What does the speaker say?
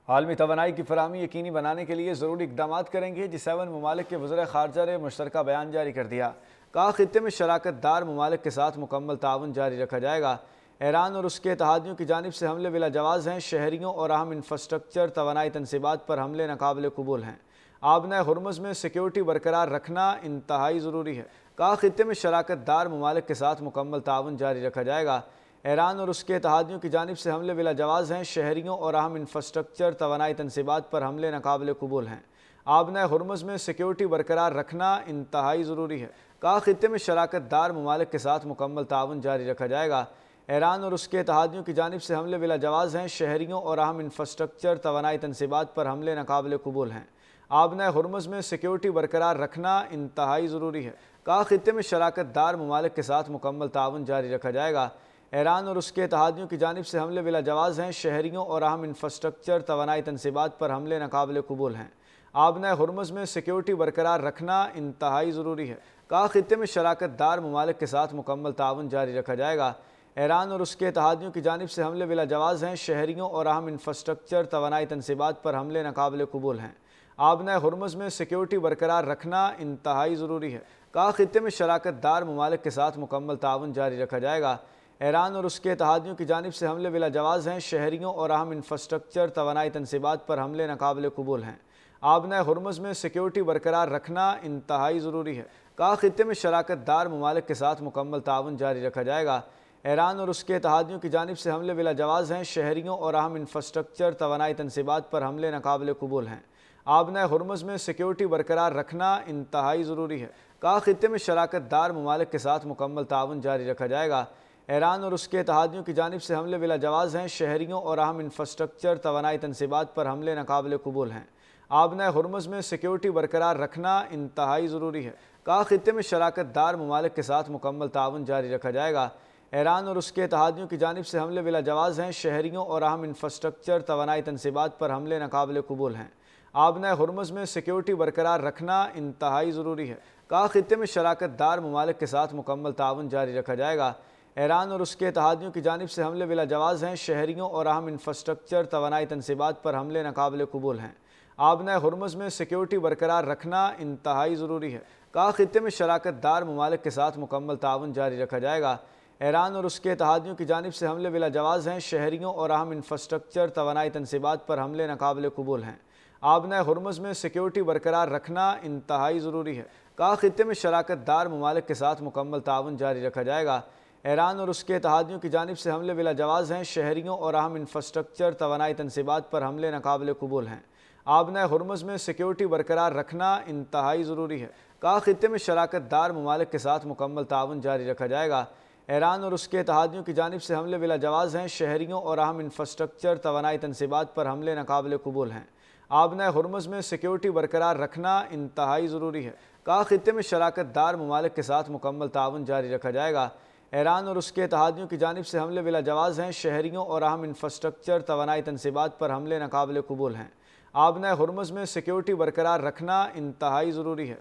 عالمی توانائی کی فراہمی یقینی بنانے کے لیے ضروری اقدامات کریں گے۔ G7 ممالک کے وزرائے خارجہ نے مشترکہ بیان جاری کر دیا۔ کہا خطے میں شراکت دار ممالک کے ساتھ مکمل تعاون جاری رکھا جائے گا۔ ایران اور اس کے اتحادیوں کی جانب سے حملے بلا جواز ہیں۔ شہریوں اور اہم انفراسٹرکچر توانائی تنصیبات پر حملے ناقابل قبول ہیں۔ آبنۂ ہرمز میں سیکیورٹی برقرار رکھنا انتہائی ضروری ہے۔ کہا خطے میں شراکت دار ممالک کے ساتھ مکمل تعاون جاری رکھا جائے گا۔ ایران اور اس کے اتحادیوں کی جانب سے حملے بلا جواز ہیں۔ شہریوں اور اہم انفراسٹرکچر توانائی تنصیبات پر حملے ناقابل قبول ہیں۔ آبنۂ ہرمز میں سیکیورٹی برقرار رکھنا انتہائی ضروری ہے۔ کہا خطے میں شراکت دار ممالک کے ساتھ مکمل تعاون جاری رکھا جائے گا۔ ایران اور اس کے اتحادیوں کی جانب سے حملے بلا جواز ہیں۔ شہریوں اور اہم انفراسٹرکچر توانائی تنصیبات پر حملے ناقابل قبول ہیں۔ آبنۂ ہرمز میں سیکیورٹی برقرار رکھنا انتہائی ضروری ہے۔ کہا خطے میں شراکت دار ممالک کے ساتھ مکمل تعاون جاری رکھا جائے گا۔ ایران اور اس کے اتحادیوں کی جانب سے حملے بلا جواز ہیں۔ شہریوں اور اہم انفراسٹرکچر توانائی تنصیبات پر حملے ناقابل قبول ہیں۔ آبنۂ ہرمز میں سیکیورٹی برقرار رکھنا انتہائی ضروری ہے۔ کہا خطے میں شراکت دار ممالک کے ساتھ مکمل تعاون جاری رکھا جائے گا۔ ایران اور اس کے اتحادیوں کی جانب سے حملے بلا جواز ہیں۔ شہریوں اور اہم انفراسٹرکچر توانائی تنصیبات پر حملے ناقابل قبول ہیں۔ آبنۂ ہرمز میں سیکیورٹی برقرار رکھنا انتہائی ضروری ہے۔ کہا خطے میں شراکت دار ممالک کے ساتھ مکمل تعاون جاری رکھا جائے گا۔ ایران اور اس کے اتحادیوں کی جانب سے حملے بلا جواز ہیں۔ شہریوں اور اہم انفراسٹرکچر توانائی تنصیبات پر حملے ناقابل قبول ہیں۔ آبنۂ ہرمز میں سیکیورٹی برقرار رکھنا انتہائی ضروری ہے۔ کہا خطے میں شراکت دار ممالک کے ساتھ مکمل تعاون جاری رکھا جائے گا۔ ایران اور اس کے اتحادیوں کی جانب سے حملے بلا جواز ہیں۔ شہریوں اور اہم انفراسٹرکچر توانائی تنصیبات پر حملے ناقابل قبول ہیں۔ آبنۂ ہرمز میں سیکیورٹی برقرار رکھنا انتہائی ضروری ہے۔ کہا خطے میں شراکت دار ممالک کے ساتھ مکمل تعاون جاری رکھا جائے گا۔ ایران اور اس کے اتحادیوں کی جانب سے حملے بلا جواز ہیں۔ شہریوں اور اہم انفراسٹرکچر توانائی تنصیبات پر حملے ناقابل قبول ہیں۔ آبنۂ ہرمز میں سیکیورٹی برقرار رکھنا انتہائی ضروری ہے۔ کہا خطے میں شراکت دار ممالک کے ساتھ مکمل تعاون جاری رکھا جائے گا۔ ایران اور اس کے اتحادیوں کی جانب سے حملے بلا جواز ہیں۔ شہریوں اور اہم انفراسٹرکچر توانائی تنصیبات پر حملے ناقابل قبول ہیں۔ آبنۂ ہرمز میں سیکیورٹی برقرار رکھنا انتہائی ضروری ہے۔ کہا خطے میں شراکت دار ممالک کے ساتھ مکمل تعاون جاری رکھا جائے گا۔ ایران اور اس کے اتحادیوں کی جانب سے حملے بلا جواز ہیں۔ شہریوں اور اہم انفراسٹرکچر توانائی تنصیبات پر حملے ناقابل قبول ہیں۔ آبنۂ ہرمز میں سیکیورٹی برقرار رکھنا انتہائی ضروری ہے۔ کہا خطے میں شراکت دار ممالک کے ساتھ مکمل تعاون جاری رکھا جائے گا۔ ایران اور اس کے اتحادیوں کی جانب سے حملے بلا جواز ہیں۔ شہریوں اور اہم انفراسٹرکچر توانائی تنصیبات پر حملے ناقابل قبول ہیں۔ آبنۂ ہرمز میں سیکیورٹی برقرار رکھنا انتہائی ضروری ہے۔ کہا خطے میں شراکت دار ممالک کے ساتھ مکمل تعاون جاری رکھا جائے گا۔ ایران اور اس کے اتحادیوں کی جانب سے حملے بلا جواز ہیں۔ شہریوں اور اہم انفراسٹرکچر توانائی تنصیبات پر حملے ناقابل قبول ہیں۔ آبنۂ ہرمز میں سیکیورٹی برقرار رکھنا انتہائی ضروری ہے۔ کہا خطے میں شراکت دار ممالک کے ساتھ مکمل تعاون جاری رکھا جائے گا۔ ایران اور اس کے اتحادیوں کی جانب سے حملے بلا جواز ہیں۔ شہریوں اور اہم انفراسٹرکچر توانائی تنصیبات پر حملے ناقابل قبول ہیں۔ آبنۂ ہرمز میں سیکیورٹی برقرار رکھنا انتہائی ضروری ہے۔ کہا خطے میں شراکت دار ممالک کے ساتھ مکمل تعاون جاری رکھا جائے گا۔ ایران اور اس کے اتحادیوں کی جانب سے حملے بلا جواز ہیں۔ شہریوں اور اہم انفراسٹرکچر توانائی تنصیبات پر حملے ناقابل قبول ہیں۔ آبنۂ ہرمز میں سیکیورٹی برقرار رکھنا انتہائی ضروری ہے۔